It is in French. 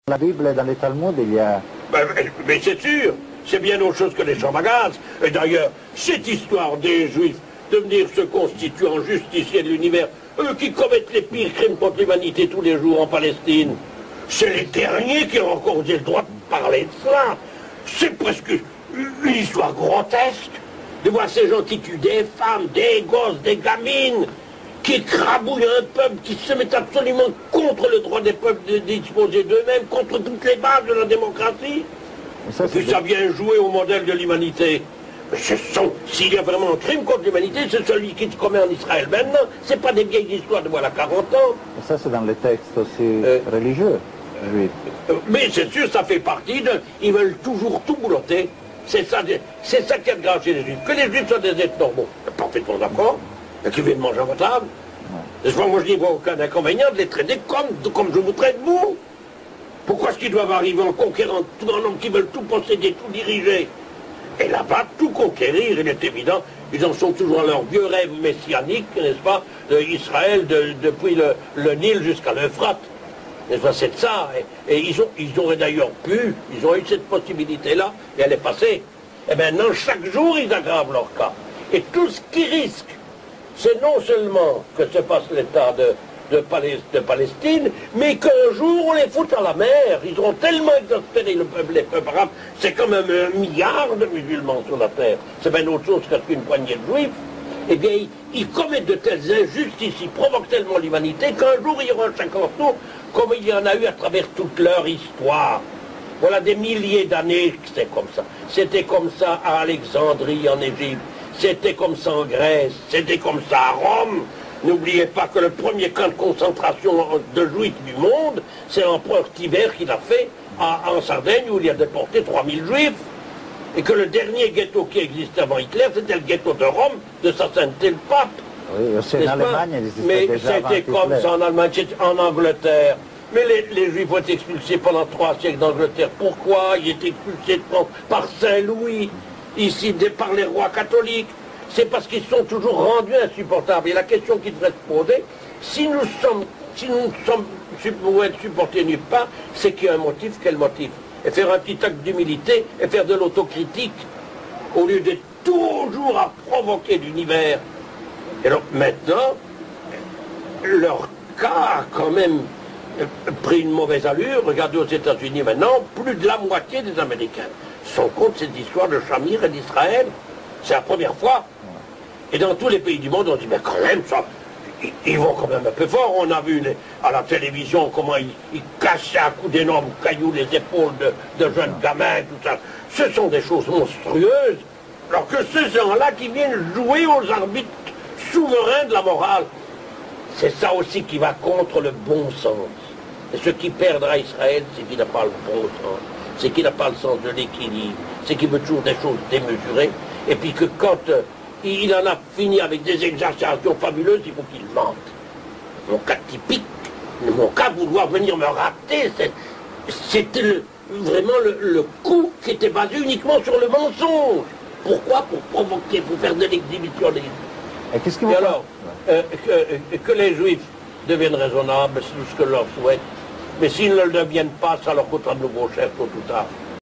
La Bible et dans les Talmuds, il y a... Mais c'est sûr, c'est bien autre chose que les chambres à gaz. Et d'ailleurs, cette histoire des Juifs de venir se constituer en justiciers de l'univers, eux qui commettent les pires crimes contre l'humanité tous les jours en Palestine, c'est les derniers qui ont encore eu le droit de parler de cela. C'est presque une histoire grotesque de voir ces gens qui tuent des femmes, des gosses, des gamines, qui écrabouillent un peuple, qui se mettent absolument contre le droit des peuples de disposer d'eux-mêmes, contre toutes les bases de la démocratie. Et puis ça vient jouer au modèle de l'humanité. Mais s'il y a vraiment un crime contre l'humanité, c'est celui qui se commet en Israël maintenant. C'est pas des vieilles histoires de voilà 40 ans. Et ça, c'est dans les textes aussi religieux, juifs. Mais c'est sûr, ça fait partie de... Ils veulent toujours tout boulotter. C'est ça qui est grave chez les Juifs. Que les Juifs soient des êtres normaux, parfaitement d'accord, et qui viennent manger à votre table. Moi, je n'y vois aucun inconvénient de les traiter comme je vous traite vous. Pourquoi est-ce qu'ils doivent arriver en conquérant tout un homme qui veulent tout posséder, tout diriger? Et là-bas, tout conquérir, il est évident, ils en sont toujours à leur vieux rêve messianique, n'est-ce pas, d'Israël, depuis le Nil jusqu'à l'Euphrate. N'est-ce pas, c'est de ça. Et ils auraient d'ailleurs pu, ils ont eu cette possibilité-là, et elle est passée. Et maintenant, chaque jour, ils aggravent leur cas. Et tout ce qu'ils risquent, c'est non seulement que se passe l'état de Palestine, mais qu'un jour on les fout à la mer. Ils auront tellement exaspéré les peuples arabes, c'est quand même 1 milliard de musulmans sur la terre. C'est bien autre chose qu'une poignée de juifs. Eh bien, ils commettent de telles injustices, ils provoquent tellement l'humanité qu'un jour il y aura un 50 tours, comme il y en a eu à travers toute leur histoire. Voilà des milliers d'années que c'est comme ça. C'était comme ça à Alexandrie, en Égypte. C'était comme ça en Grèce. C'était comme ça à Rome. N'oubliez pas que le premier camp de concentration de juifs du monde, c'est l'empereur Tibère qui l'a fait en Sardaigne, où il a déporté 3000 juifs. Et que le dernier ghetto qui existait avant Hitler, c'était le ghetto de Rome, de sa sainteté le pape. Oui, aussi en Allemagne, ils existaient déjà avant c'était comme Hitler. ça en Allemagne, en Angleterre. Mais les Juifs ont été expulsés pendant 3 siècles d'Angleterre. Pourquoi? Ils étaient expulsés par Saint-Louis, ici par les rois catholiques. C'est parce qu'ils sont toujours rendus insupportables. Et la question qui devrait se poser, si nous sommes pour être supportés nulle part, c'est qu'il y a un motif. Quel motif? Et faire un petit acte d'humilité et faire de l'autocritique, au lieu d'être toujours à provoquer l'univers. Et donc maintenant, leur cas a quand même pris une mauvaise allure. Regardez aux États-Unis maintenant, plus de la moitié des Américains sont contre cette histoire de Shamir et d'Israël. C'est la première fois. Et dans tous les pays du monde, on dit, mais quand même, ça, ils vont quand même un peu fort. On a vu à la télévision comment ils cassaient à coups d'énormes cailloux les épaules de jeunes gamins, tout ça. Ce sont des choses monstrueuses. Alors que ces gens-là qui viennent jouer aux arbitres souverains de la morale, c'est ça aussi qui va contre le bon sens. Et ce qui perdra Israël, c'est qu'il n'a pas le bon sens. C'est qu'il n'a pas le sens de l'équilibre. C'est qu'il veut toujours des choses démesurées. Et puis que quand il en a fini avec des exagérations fabuleuses, il faut qu'il mente. Mon cas typique, mon cas vouloir venir me rater, c'était vraiment le coup qui était basé uniquement sur le mensonge. Pourquoi? Pour provoquer, pour faire de l'exhibitionnisme. Et qu'est-ce que Et alors, que les Juifs deviennent raisonnables, c'est tout ce que je leur souhaite. Mais s'ils ne le deviennent pas, ça leur coûtera de nouveau cher tôt ou tard.